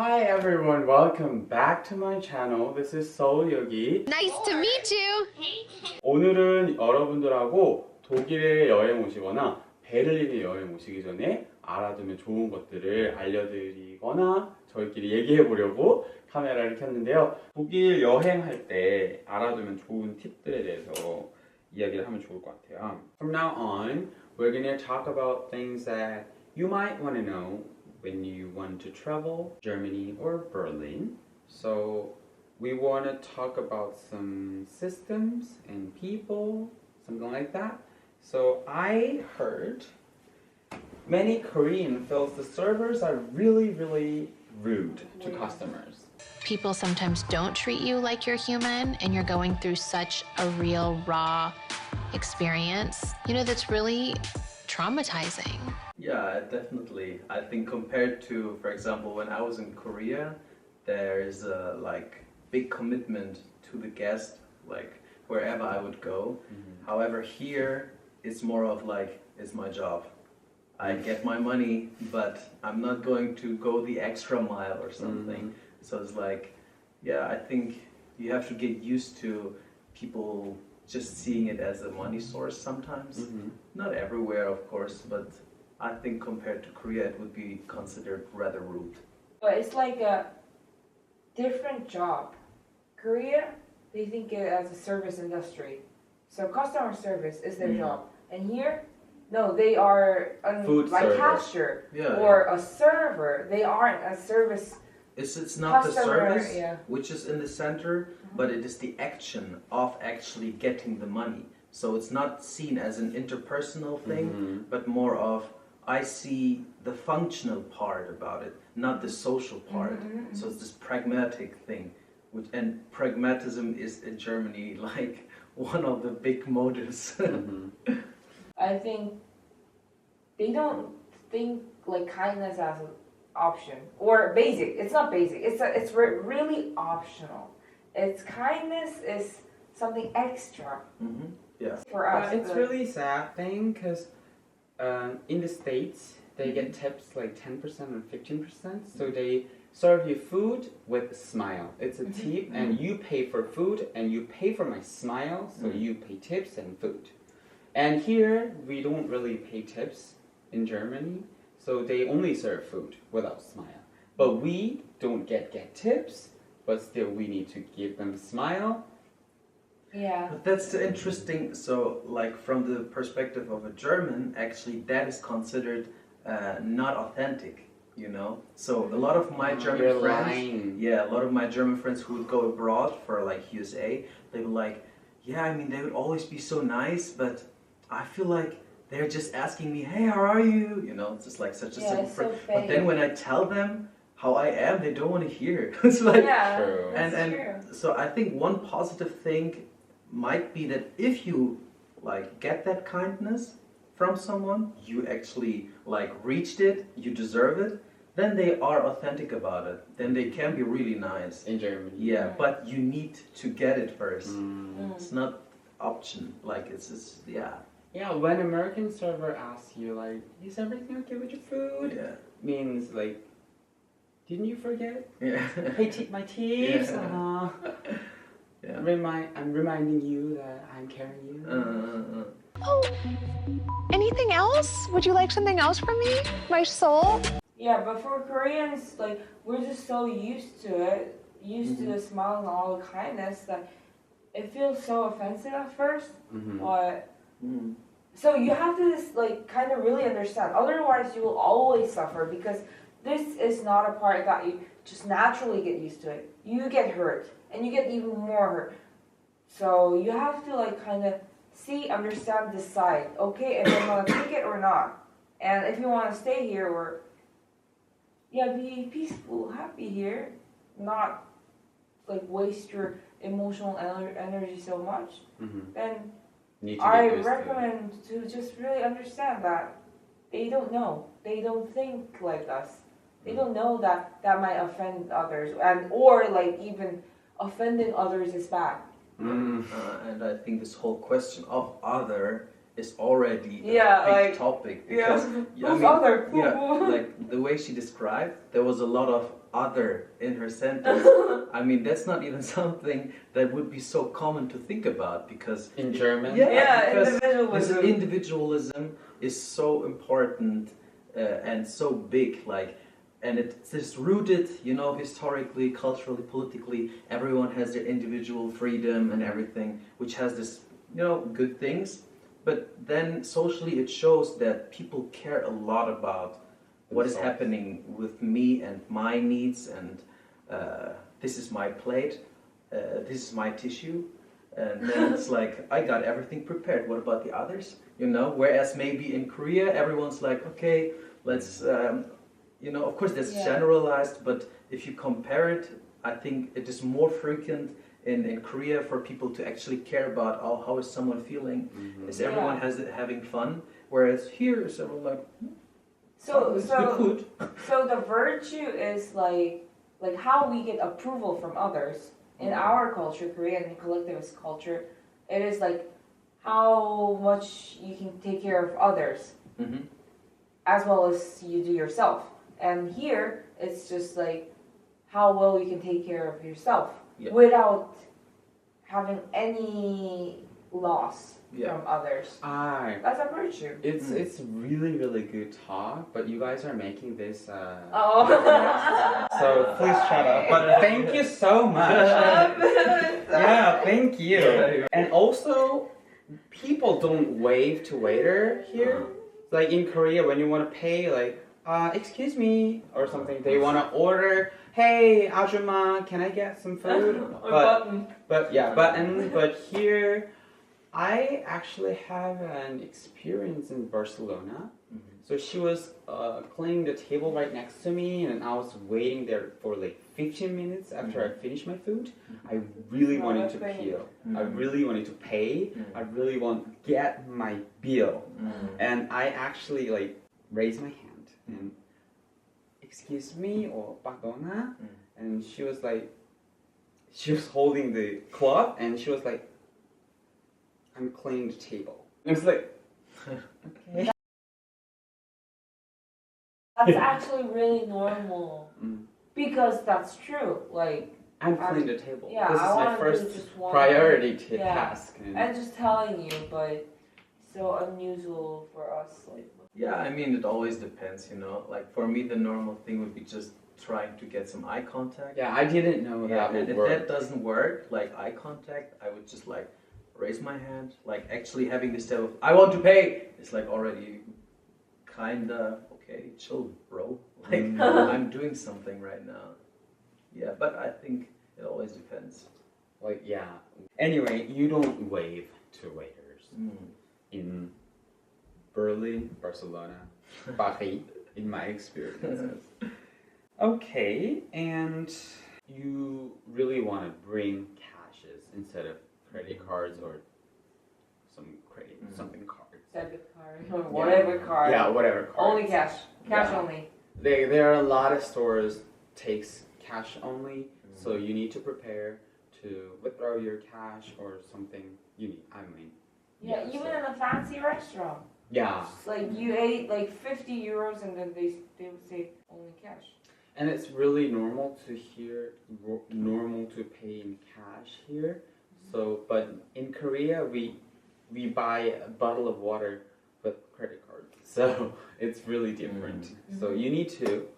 Hi everyone, welcome back to my channel. This is 서울요기. Nice to meet you. 오늘은 여러분들하고 독일에 여행 오시거나 베를린에 여행 오시기 전에 알아두면 좋은 것들을 알려드리거나 저희끼리 얘기해 보려고 카메라를 켰는데요. 독일 여행할 때 알아두면 좋은 팁들에 대해서 이야기를 하면 좋을 것 같아요. From now on, we're going to talk about things that you might want to know when you want to travel Germany or Berlin. So we want to talk about some systems and people, something like that. So I heard many Korean feels the servers are really rude to customers. People sometimes don't treat you like you're human and you're going through such a real raw experience, that's really traumatizing. Yeah, definitely. I think compared to, for example, when I was in Korea, there's a big commitment to the guest, wherever I would go. Mm-hmm. However, here it's more of it's my job. I get my money, but I'm not going to go the extra mile or something. Mm-hmm. So it's I think you have to get used to people just seeing it as a money source sometimes. Mm-hmm. Not everywhere, of course, but I think compared to Korea, it would be considered rather rude. But it's like a different job. Korea, they think it as a service industry. So customer service is their job. And here, no, they are cashier or a server. They aren't a service. It's not customer, the service which is in the center, but it is the action of actually getting the money. So it's not seen as an interpersonal thing, but more of I see the functional part about it, not the social part. So it's this pragmatic thing, and pragmatism is in Germany one of the big motives. I think they don't think kindness as an option or basic. It's not basic. It's really optional. It's kindness is something extra. Yeah. For us, it's really sad thing because in the States they get tips 10% and 15%. So they serve you food with a smile. It's a tip, and you pay for food and you pay for my smile. So you pay tips and food. And here we don't really pay tips in Germany. So they only serve food without smile. But we don't get tips, but still we need to give them a smile. Yeah. But that's interesting. So, from the perspective of a German, actually, that is considered not authentic. So a lot of my German friends, a lot of my German friends who would go abroad for USA, they were they would always be so nice, but I feel like they're just asking me, hey, how are you? It's just such a simple friend. So but then when I tell them how I am, they don't want to hear. It's True. And so I think one positive thing might be that if you get that kindness from someone, you actually reached it, you deserve it, then they are authentic about it. Then they can be really nice. In Germany. Yeah, but you need to get it first. It's not option. Yeah, when American server asks you is everything okay with your food? Yeah. Means didn't you forget? Yeah. Hey, my tips. Yeah. I'm reminding you that I'm carrying you. Oh, anything else? Would you like something else from me, my soul? Yeah, but for Koreans, we're just so used to it, to the smile and all the kindness that it feels so offensive at first. But so you have to just kind of really understand. Otherwise, you will always suffer because this is not a part that you just naturally get used to it. You get hurt, and you get even more hurt. So you have to kind of see, understand, decide. Okay, if you want to take it or not, and if you want to stay here or be peaceful, happy here, not waste your emotional energy so much. Then I recommend to just really understand that they don't know. They don't think like us. They don't know that might offend others, or even offending others is bad. And I think this whole question of other is already a big topic because other? the way she described, there was a lot of other in her sentence. I mean, that's not even something that would be so common to think about because In German? yeah, because individualism. this individualism is so important and so big, like, and it's just rooted, you know, historically, culturally, politically. Everyone has their individual freedom and everything, which has this, you know, good things. But then socially, it shows that people care a lot about what is happening with me and my needs, and this is my plate, this is my tissue, and then it's like I got everything prepared. What about the others? You know, whereas maybe in Korea, everyone's like, okay, let's, you know, of course that's generalized, but if you compare it, I think it is more frequent in Korea for people to actually care about, oh, how is someone feeling? Is everyone having fun? Whereas here, is everyone like, So good food. so the virtue is like how we get approval from others. In our culture, Korean collectivist culture, it is like how much you can take care of others, as well as you do yourself. And here, it's just like how well you can take care of yourself without having any loss from others. That's a virtue. It's really, really good talk, but you guys are making this so please shut up. But thank you so much. Yeah, thank you. And also, people don't wave to waiter here. Like in Korea, when you want to pay, like, excuse me, or something, they want to order, hey, ajumma, can I get some food? But here, I actually have an experience in Barcelona. So she was cleaning the table right next to me, and I was waiting there for like 15 minutes after I finished my food. I really wanted to pay. I really wanted to pay. I really want to get my bill. And I actually like raised my hand and excuse me, or pardona. And she was like, she was holding the cloth, and she was like, I'm cleaning the table. And I was like, okay. That's actually really normal because that's true. Like I'm cleaning the table. Yeah, this is I my wanna do first just one priority thing. task. I'm just telling you, but so unusual for us. Like Yeah, I mean, it always depends, you know. Like for me, the normal thing would be just trying to get some eye contact. Yeah, I didn't know that would and if work. that doesn't work, like eye contact, I would just like raise my hand, like actually having this step of I want to pay. It's like already kinda okay, chill, bro. Like I'm doing something right now. Yeah, but I think it always depends. Like Anyway, you don't wave to waiters in Berlin, Barcelona, Paris, in my experiences. Okay, and you really want to bring cashes instead of credit cards or something cards. debit card or whatever card. Yeah, whatever cards. Only cash. Cash only. There are a lot of stores takes cash only, so you need to prepare to withdraw your cash or something. You need. Yeah, even in a fancy restaurant. Yeah. It's like you ate like 50 euros and then they would say only cash. And it's really normal to pay in cash here. So, but in Korea we buy a bottle of water with credit cards. So it's really different. So you need to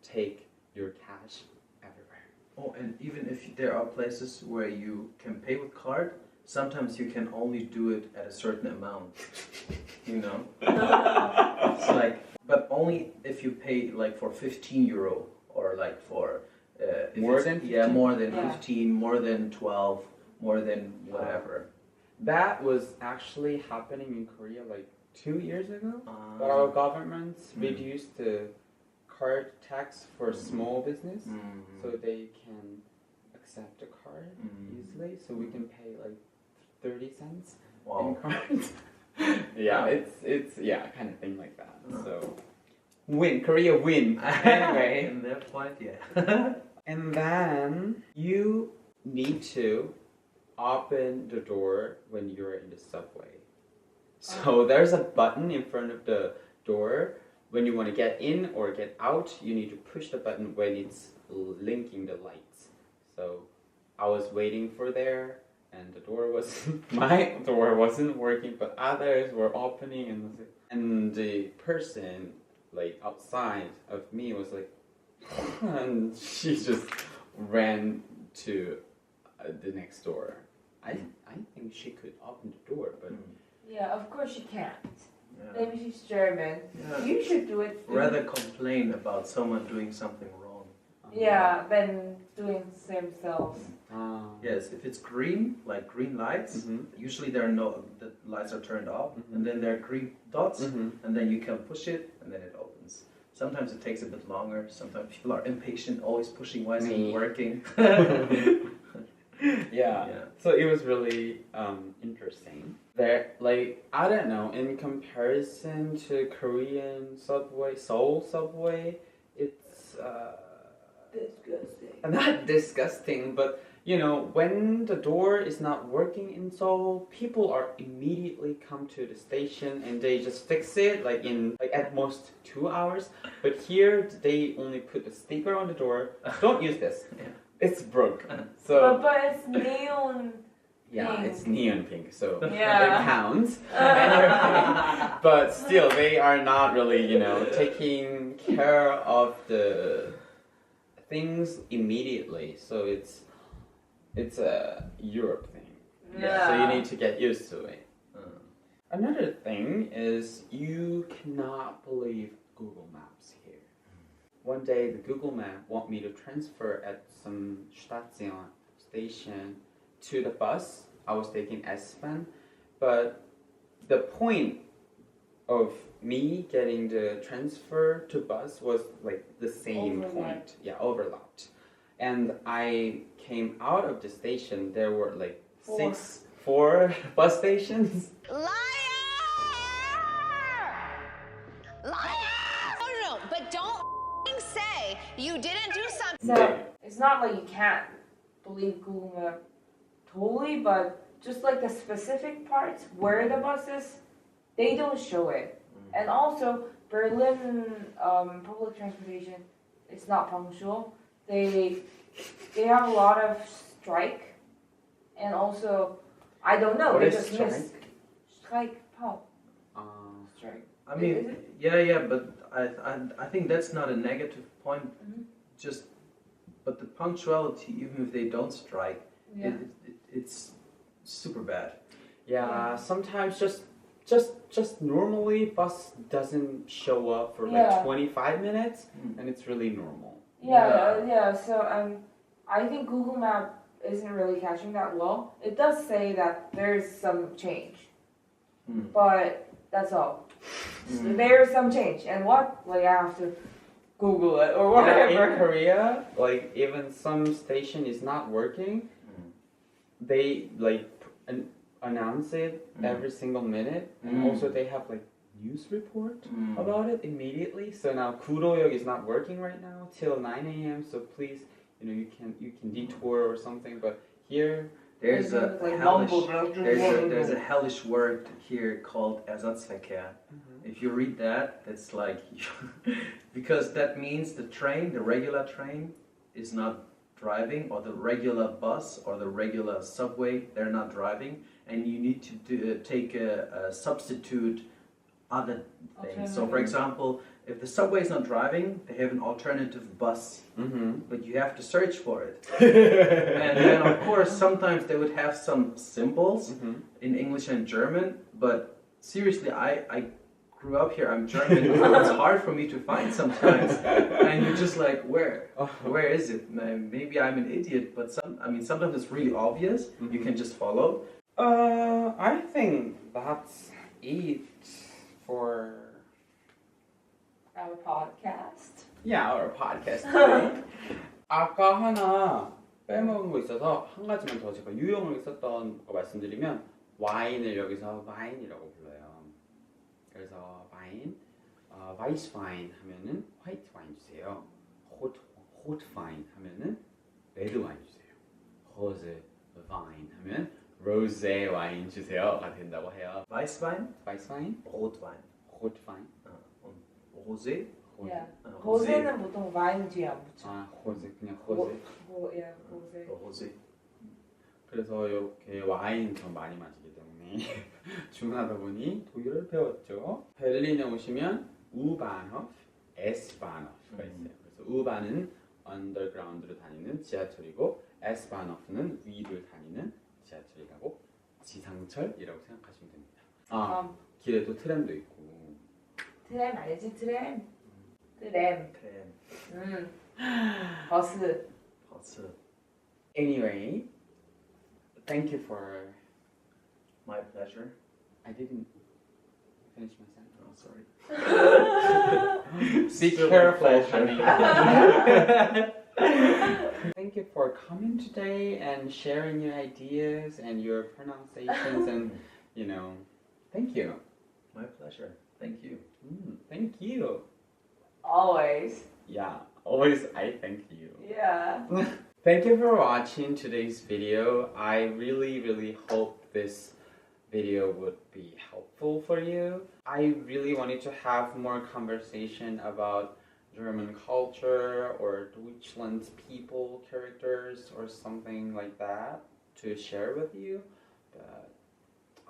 take your cash everywhere. Oh, and even if there are places where you can pay with card, sometimes you can only do it at a certain amount. You know? It's like, but only if you pay like for 15 euro or like for more than 15? Yeah, more than 15, more than 12, more than whatever. That was actually happening in Korea like 2 years ago. But our governments reduced the card tax for small business, so they can accept a card easily. So we can pay like 30 cents in cards. It's kind of thing like that. So win, Korea win. Anyway, in that point, yeah. And then you need to open the door when you're in the subway. So there's a button in front of the door. When you want to get in or get out, you need to push the button when it's linking the lights. So I was waiting for there, and the door was my door wasn't working, but others were opening, and the person like outside of me was like, and she just ran to the next door. I think she could open the door, but Yeah, of course she can't. Yeah. Maybe she's German. Yeah. You should do it. Rather complain about someone doing something wrong. Yeah, than doing themselves. Yes, if it's green, like green lights, usually the lights are turned off, and then there are green dots, and then you can push it, and then it opens. Sometimes it takes a bit longer. Sometimes people are impatient, always pushing why isn't it working. Yeah. So it was really interesting. There, like, I don't know, in comparison to Korean subway, Seoul subway, it's Disgusting. not disgusting, but you know, when the door is not working in Seoul, people are immediately come to the station and they just fix it like in like at most 2 hours. But here they only put a sticker on the door. Don't use this. It's broke. So But it's neon. yeah, pink. it's neon pink, so Yeah. it counts. But still, they are not really, you know, taking care of the things immediately. So it's a Europe thing. So you need to get used to it. Another thing is you cannot believe Google Maps here. One day the Google Map want me to transfer at some station to the bus. I was taking S-Bahn, but the point of me getting the transfer to bus was like the same point. Yeah, overlapped. And I came out of the station, there were like four bus stations. No, but don't say you didn't do something. So it's not like you can't believe Google Map totally, but just like the specific parts where the bus is, they don't show it. And also Berlin public transportation, it's not punctual. They have a lot of strike, and also I don't know. What they is just strike? miss strike. Strike. I mean, yeah, but I think that's not a negative point. But the punctuality, even if they don't strike, it's super bad. Yeah, sometimes just normally bus doesn't show up for like 25 minutes, and it's really normal. So I think Google Map isn't really catching that well. It does say that there's some change, but that's all. There's some change, and what? Like I have to Google it or whatever. Yeah, in Korea, like even some station is not working, they like announce it every single minute, and also they have like news report about it immediately. So now 구로역 is not working right now till 9 a.m. So please, you know, you can detour or something. But here There's a Like hellish mumble. there's a hellish word here called Ersatzverkehr. If you read that, that's like because that means the regular train is not driving, or the regular bus or the regular subway, they're not driving, and you need to take a substitute other thing. So for example, if the subway is not driving, they have an alternative bus, but you have to search for it. And then of course sometimes they would have some symbols in English and German, but seriously, I grew up here, I'm German, so it's hard for me to find sometimes. And you're just like, where is it? Maybe I'm an idiot, but sometimes it's really obvious. You can just follow. I think that's it for Our podcast. our podcast today. 아까 하나 빼먹은 거 있어서 한 가지만 더 제가 유형을 썼던 거 말씀드리면 와인을 여기서 와인이라고 불러요. 그래서 와인, 화이트 와인 하면은 화이트 와인 주세요. 호트 와인 하면은 레드 와인 주세요. 로즈 와인 하면 로제 와인 주세요가 된다고 해요. Weißwein, 화이트 와인, Rotwein, 호트 와인, und Rosé, Yeah. Rosé. 호세는 보통 와인 뒤에 안 붙여. 아, 호세 그냥 호세. 예, 호세. Rosé. 그래서 이렇게 와인 더 많이 마시기 때문에 주문하다 보니 독일어를 배웠죠. 베를린에 오시면 U-Bahnhof, S-Bahnhof가 있어요. 그래서 U-Bahn은 언더그라운드로 다니는 지하철이고 S-Bahnhof는 위를 다니는 지하철이라고 지상철이라고 생각하시면 됩니다. 아, 길에 또 트램도 있고. 트램 알지 트램? 트램. Crème. 버스. Bus. Anyway, thank you for. My pleasure. I didn't finish my sentence. Oh, sorry. Be Still careful, my pleasure. honey. Thank you for coming today and sharing your ideas and your pronunciations and thank you. My pleasure. Thank you. Thank you. Always. Yeah, always I thank you. Yeah. Thank you for watching today's video. I really hope this video would be helpful for you. I really wanted to have more conversation about German culture or Deutschland's people characters or something like that to share with you, but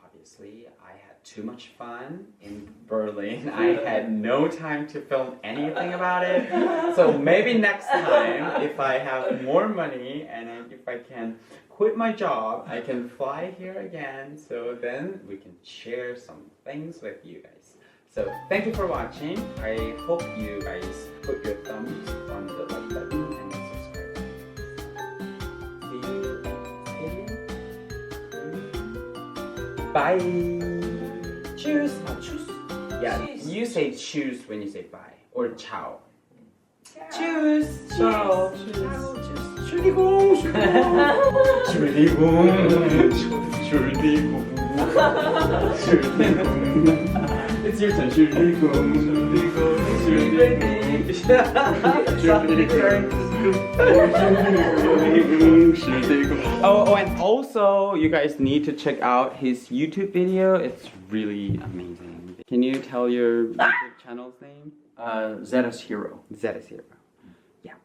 obviously I had too much fun in Berlin. I had no time to film anything about it. So maybe next time, if I have more money and if I can quit my job, I can fly here again. So then we can share some things with you guys. So thank you for watching. I hope you guys put your thumbs on the like button and subscribe. See you next video. Bye. Choose. Choose. Yeah, Choose. you say choose when you say bye or ciao. Ciao. Choose. Ciao. Ciao. Choose. Entschuldigung. Entschuldigung. Entschuldigung. Entschuldigung. It's your turn. Entschuldigung. Oh, and also you guys need to check out his YouTube video. It's really amazing. Can you tell your YouTube channel's name? Zeta's Hero. Zeta's Hero. Yeah.